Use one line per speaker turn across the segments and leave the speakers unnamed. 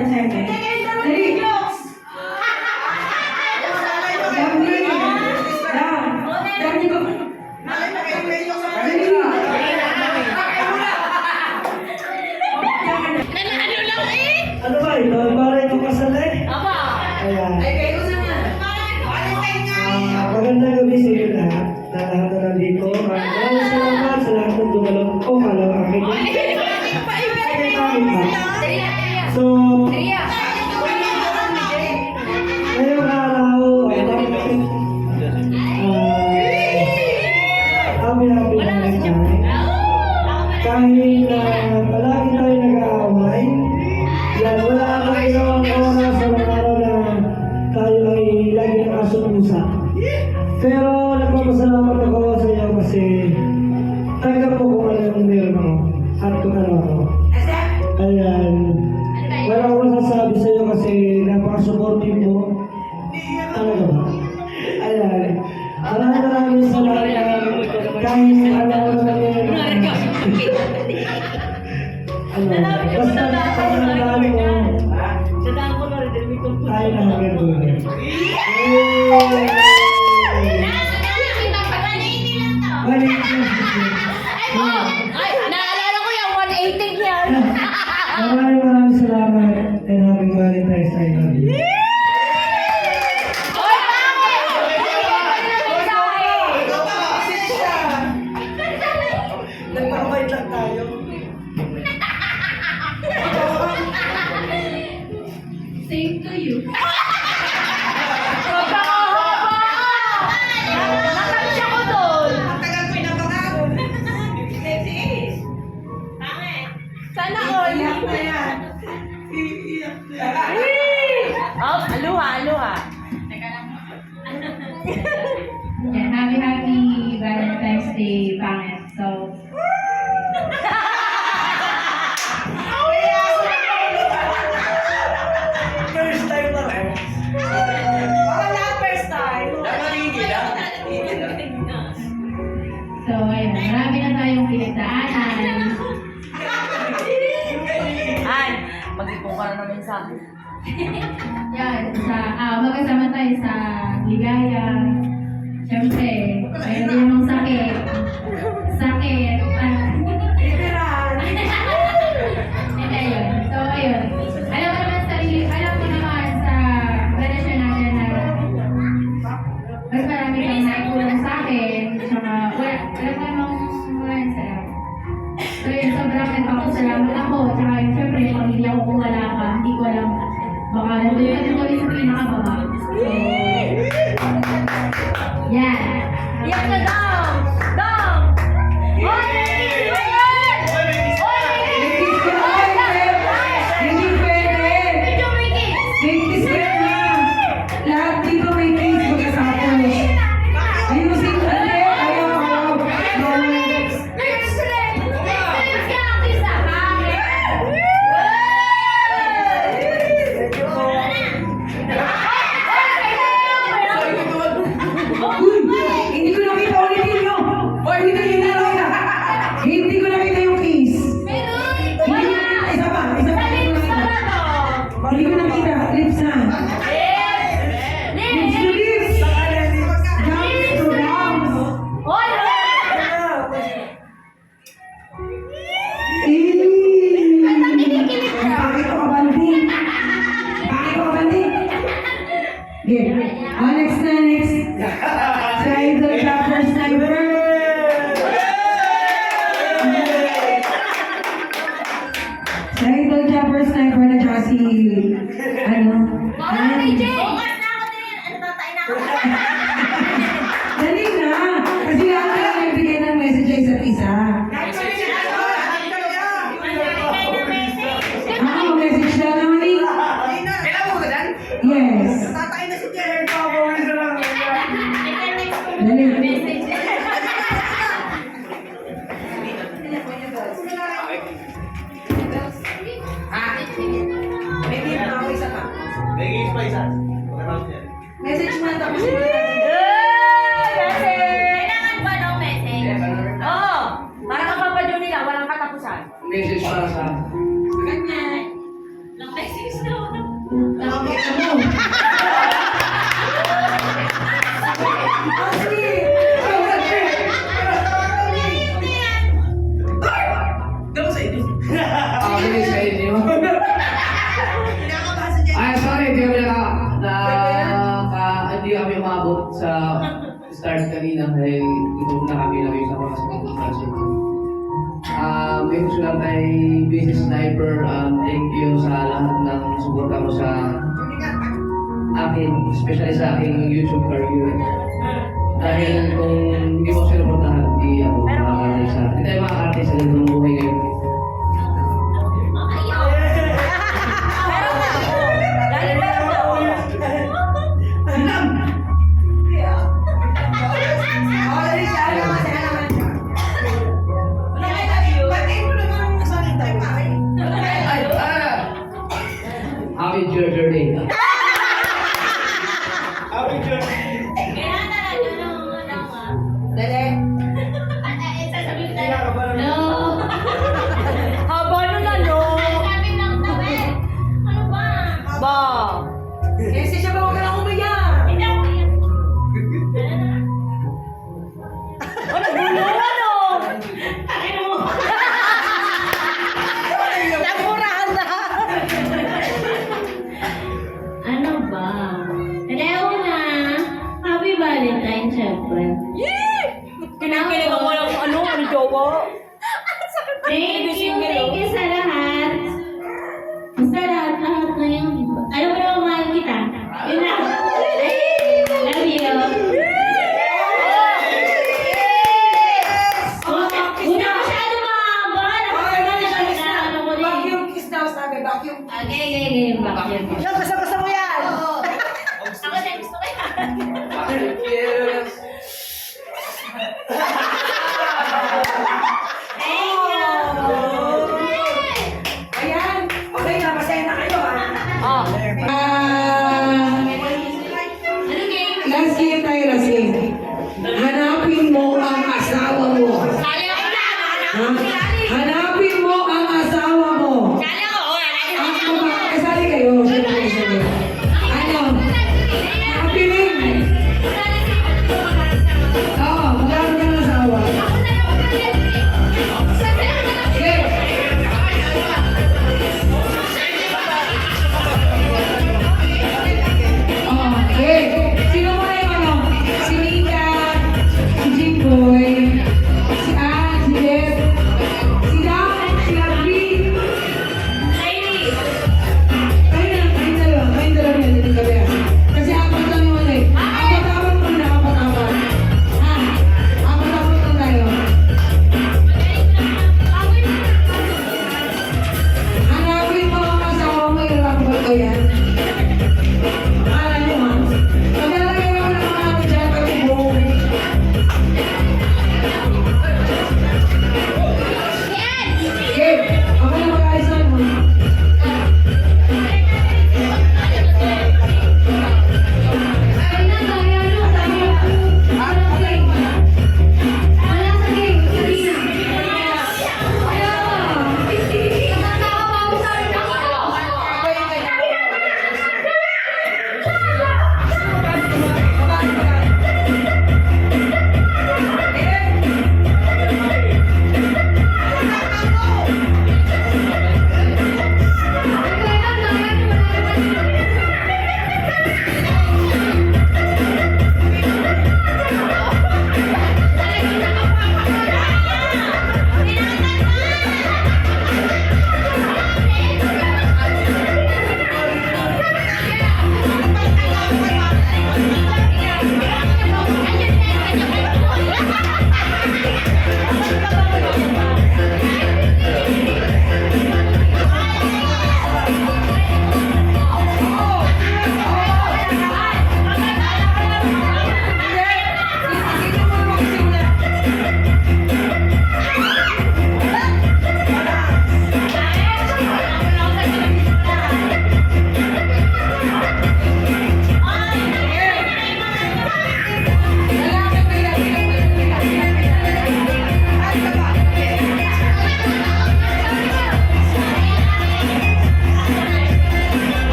excited. Dali! Dami ko.
Ano ba ito? Para ito kasal eh?
Apa?
Ayan.
Ay, kayo naman.
Magandang gabi sa inyo lahat. Na lahat na nandito. Maraming salamat sa lahat ng dumalong ko. Alam akin. So, ngayong araw, happy Valentine. Kahit palagi tayo nag-aaway, yan, wala akong isang oras sa mga araw na tayo ay lagi ng aso-pusa. Pero nagpapasalamat ako sa iyo kasi tanggap ko kung ano yung meron ako at kung ano ako. Ayan. Wala akong masasabi sa iyo kasi napaka-supportive mo. Talaga ba? Ayan. Maraming salamat kahit ano na meron. Basta pagkakalaman mo, tayo na hanggang dulo.
Naalala ko yung 180 yan.
Maraming salamat and happy Valentine's Day. I love you.
Oy, bakit?
Nagpapabait lang tayo.
Same to you. Pagkakahaba! Natansya ko doon. Sana all. Oh, aluha.
Yeah, happy Valentine's Day, pangit. So,
First time pa rin.
ayun, marami na tayong pinagdaanan.
Ay, mag-ipong ka na namin sa akin.
Yan, magkasama tayo sa ligaya. Siyempre, mayroon din namang sakit. And ayun, so ayun. Alam mo naman sa relasyon natin na mas marami kang naikulang sa akin. Tsaka, alam mo namang maraming salamat. So yun, sobrang nagpapasalamat ako. Tsaka yun, siyempre, pamilya ko kung wala ka, hindi ko alam. Baka nandun ka din kami sa pinakababa. So, yan.
Iyak na daw! Daw! Hoy!
Hindi pwede!
Medyo may kiss!
May kiss ka na! Lahat dito may kiss pagkatapos. Ayun si Ate! Ayaw ako!
Next lips ka ang kiss ah!
Hindi ko nakita ulitin nyo! Hindi ko nakita yung kiss! Isa pa! Hindi ko nakita! Lips na! Lips to lips! Gums to gums! Bakit ako kabandi? Okay. Next na, next. Si Idol Trapper Sniper. Si Idol Trapper Sniper na tsaka si... Dali na! Kasi lahat na lang nagbigay ng message sa isa't isa. Message lang naman eh. Yes. Dali. Message mo na tapos mo na.
Kailangan ba ng message? Oo! Para kapapadyo nila, walang katapusan.
Message para sa...
Lang message na.
thank you lang kay Business Sniper. Thank you sa lahat ng suporta mo sa akin, especially sa aking YouTube career. Dahil kung hindi mo sinuportahan, hindi ako makaka-artist. Hindi tayo makaka-artist sa ganitong buhay ngayon. Happy birthday.
No.
Haba nun na, no?
Sabi lang daw eh. Ano ba?
Ba? Kasi siya ba huwag ka lang umiyak?
Hindi ako yan.
Ano, bulungan, no?
Ano mo?
Namurahan na.
Ano ba? Hello na. Happy Valentine, syempre.
Kinikilig ako ng ano, jowa.
Thank you sa lahat. Basta lahat na yung... Alam mo naman, mahal kita. Yun lang. Love you. Una masyado mahaba. Ano ko din.
Vacuum kiss daw sabi, vacuum.
Okay. Vacuum.
Yan, basta mo yan.
Ako din, gusto ko yan.
Yes.
Thank you.
Ayan. Okay na, masaya na kayo, ha?
Ah,
Ano game?
last game tayo, last game. Hanapin mo ang asawa mo.
Kali ako na.
Ha? Hanapin mo ang asawa mo.
Kali ako.
Ang mga kasali kayo. Siyempre, siyempre. Ano? Nakapiling. Oo, magkano ka ng asawa?
Ako na lang.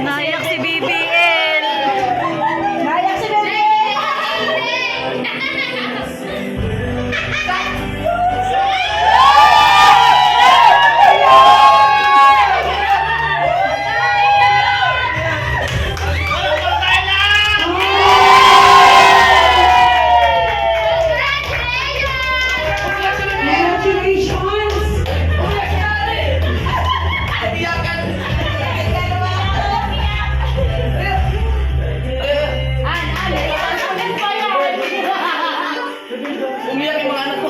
Naiyak si BBL.
Naiyak si Bebe. Congratulations!
Umiyak yung mga anak ko.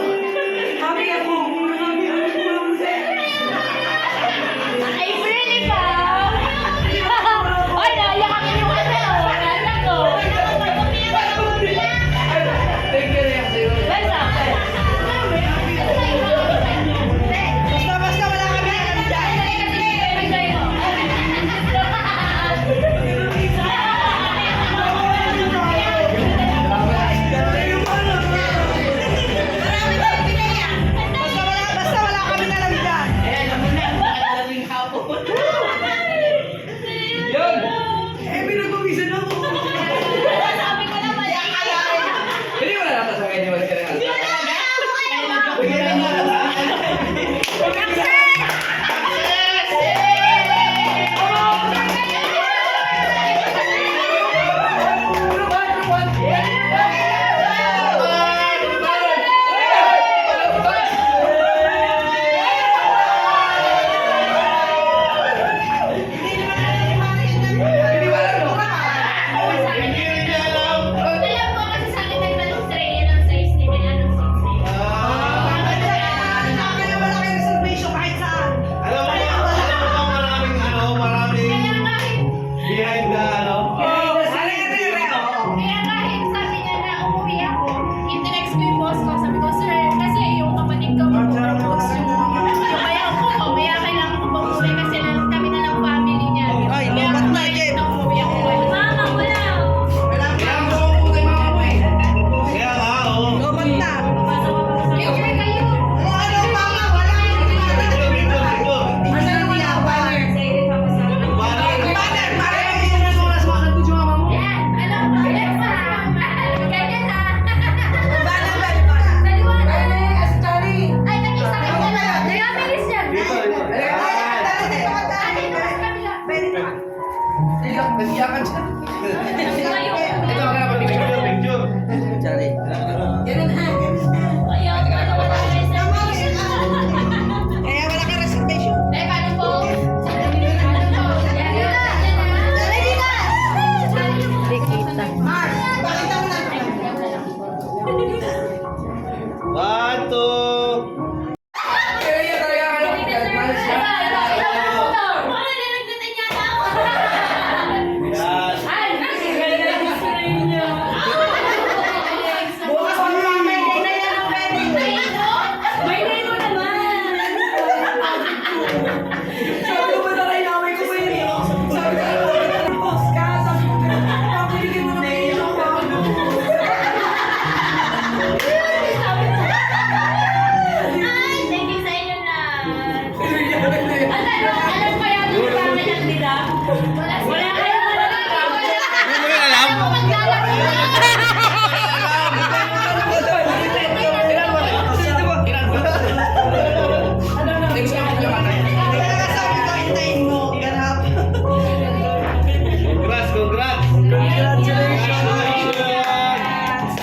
Happy ako. Happy ako.
April, ikaw. Ay, naiyak yung ano. Anak ko.
Thank you, Rhea, sa'yo.
Basta wala kami alam dyan. Basta wala kami alam dyan.
Yun!
Eh, pinag-uwisan ako.
Hindi mo na natin sa kanya. Wala ka na.
Alam mo kasi sa akin nagtanong si Rhea ng size ni Rhea ng 6'8".
Kaya wala kayo reservation kahit saan.
Alam mo ba maraming
Kaya kahit,
behind the
kaya kahit sabi niya na umuwi ako, in-text ko yung boss ko. Sabi ko, sir, kasi yung kapatid ko mag-propose yung kaya ko, kaya kailangan ko mag-umuwi kasi kami na lang family niya.
Ay,
Kaya
lobat na,
kaya
Jeff.
na umuwi ako. Mama, wala.
Kailangan ko pumunta yung mama mo eh.
Kaya nga, oo.
Lobat na.
Picture kayo.
Ano, mama? Wala kayo. Ano wala? Banner. Banner.
Yan, alam mo, yan pa. Ganyan ha.
Banner.
Naliwanag.
As Charlie.
Ay, nag-isa kayo na lang. Nagamilis yan.
Dito, dito.
Nag-iyakan siya. Ito, magkana pa picture.
Picture.
Ayaw, ano wala kayo sa
Kaya wala ka reservation.
Teka, ano po? Ano po? Yan, yan na. Rikita.
Mark, pakita mo na.
1, 2.
Kaya talaga ano. Mahal siya.
Bukas mo namin. Hindi na yan ang pwede. Sabi mo na rin away ko ba yun? Sabi ko, boss ka. Sabi ko, pabigyan mo na yung
Thank you sa inyo na. Alam ko yan, kung bakit ang nila. Wala kayo malalaman.
Hindi mo rin alam?
Ako maglalaro na.
Next time,
Talaga sabi ko, hintayin mo. Ganap.
Congrats, congrats.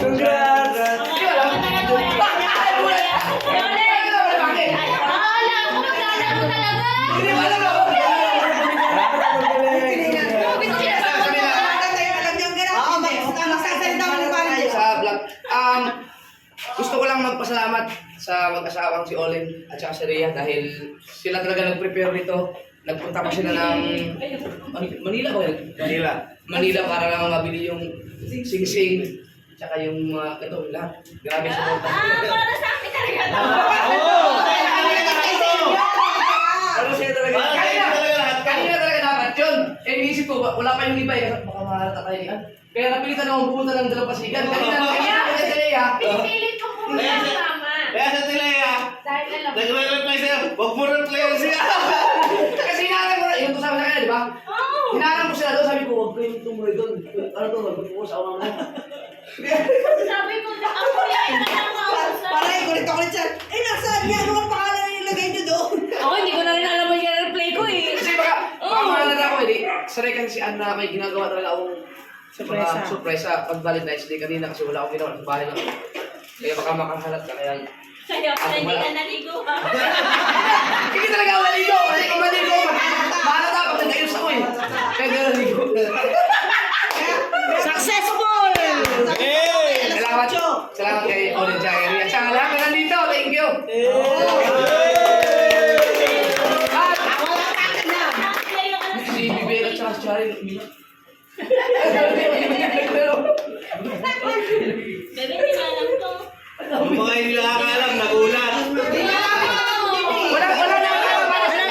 Congrats.
Akala ko maglalaro talaga.
Alam niyo ang ganap. Magsasalita mo ng manager.
sa vlog. Gusto ko lang magpasalamat sa mag-asawang si Olin at saka si Rhea dahil sila talaga nag-prepare nito. Nagpunta pa sila ng Manila ba yun? Manila para lang mabili yung sing-sing tsaka yung ito lahat. Grabe sa porta.
Para sa akin talaga to.
Ano siya talaga? Kanina talaga dapat yun. Eh, iniisip ko, wala pa yung libay. Baka mahalata tayo niyan. Kaya napilitan akong pupunta ng Dalampasigan. Kanina ako sa Rhea.
Pinipilit ko pumunta sa mama.
Kaya sa Tilea,
Dahil alam ko.
nag-reply siya, huwag mo reply siya.
Kasi inaanay mo na, yung to sabi sa kanya, di ba?
Oo.
Hinahanap ko sila doon, sabi ko, huwag kayong tumuloy doon. Ano to, huwag ko sa unang mo.
Sabi ko, ako yan, nakakausap.
Parang kulit siya. Eh, nasaan niya? Ano ang pangalan na nilagay niyo doon?
Ako, hindi ko na rin alam yung replay ko eh.
Kasi baka mahalala na ako, hindi. Sanay kasi si Anna, may ginagawa talaga akong mga surpresa pag Valentine's Day kanina kasi wala akong ginawa. Nagbahay lang. Kaya baka makahalat ka, kaya...
Kaya pala hindi ka naligo ha.
Hindi talaga ako naligo! Kasi kung maligo, mahalata pag nag-ayos ako eh. Kaya hindi naligo.
Successful!
Salamat kay Orange Diary. At sa lahat na nandito, thank you! At si Bibel at saka si Charin, umiyak.
Bebe, hindi ka alam to.
Yung mga hindi nakakalam, nagulat.
Wala na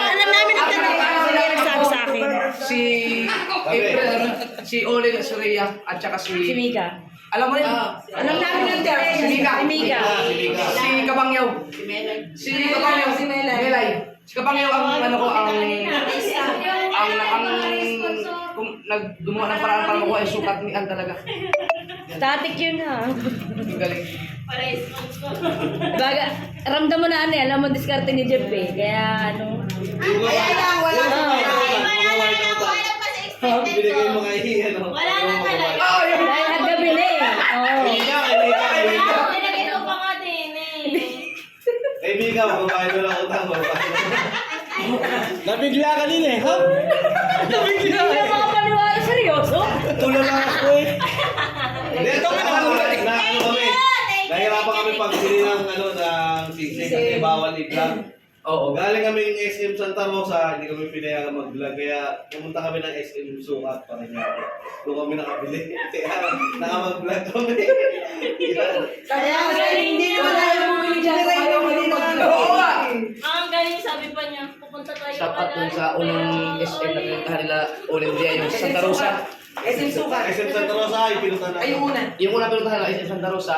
Alam namin ang nagsabi sa akin.
si April, si Olin at si Rhea, at saka si
Mika.
alam mo rin?
Alam namin yung term.
Si Mika. Si Kabangyaw. Si Kabangyaw.
Si Melay.
Melay. Si Kabangyaw ang ano ko, ang kung naggumawa ng paraan para makuha yung sukat ni Ann talaga.
Static yun ha.
Ang galing.
Para sponsor.
Baga, ramdam mo na ano eh. Alam mo diskarte ni Jeff eh. Kaya ano.
Wala pa sa expected
Binigay mo
ko.
kay ano.
Wala na talaga.
Oh, yun.
Dahil naggabi na eh. Oo.
Pinagito pa nga din eh.
Eh, Mika, magbabayad mo lang utang mo. Nabigla ka din eh, ha?
Hindi na makapaniwala. Seryoso?
Tulala ako eh. Hindi, ito ka na ano kami. Nahirapan kami pagbili ng ano, ng sisig kasi bawal i-vlog.
Oo.
Galing kami ng SM Santa Rosa, hindi kami pinayagan mag-vlog. Kaya pumunta kami ng SM Sukat para niya. Doon kami nakabili. Kaya nakamag-vlog kami.
Kaya hindi naman tayo bumili dyan.
Oo nga.
Ang galing sabi pa niya, pupunta tayo
Sapat dun sa unang SM na pinuntahan nila Olin Dia, yung Santa Rosa.
SM Sukat.
SM Santa Rosa, ipinunta na.
Ay, yung una.
Yung una pinuntahan nila SM Santa Rosa,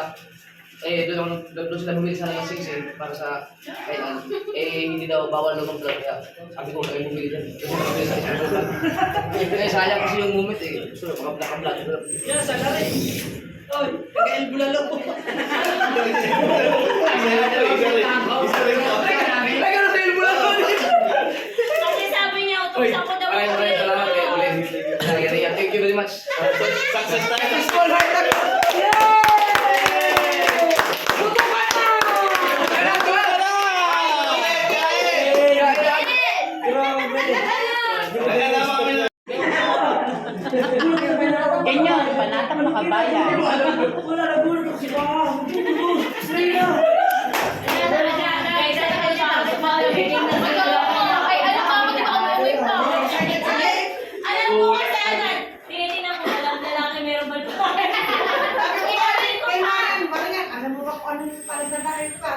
doon sila bumili sana ng sing-sing para sa kay Ann. Hindi daw bawal daw mag-vlog kaya sabi ko kayo bumili dyan. Kasi bumili sa SM Sukat. Kaya sayang kasi yung moment eh. Gusto na maka-vlog.
Yan, sa lari. Oy, kagail bulalo ko.
Kasi sabi niya, utos ako daw.
Maraming salamat kay Olin. Thank you very much.
Success tayo.
Small heart.
Ganyan, panata mo nakabayan.
Wala na gulo ko si Bang. Srina.
Guys, ano ba? Ay, alam mo, hindi ako may to. Alam mo kasi agad. Tinitingnan ko, walang lalaki meron ba ito?
Kay Maren, alam mo ba kung ano yung parang lalaki ko?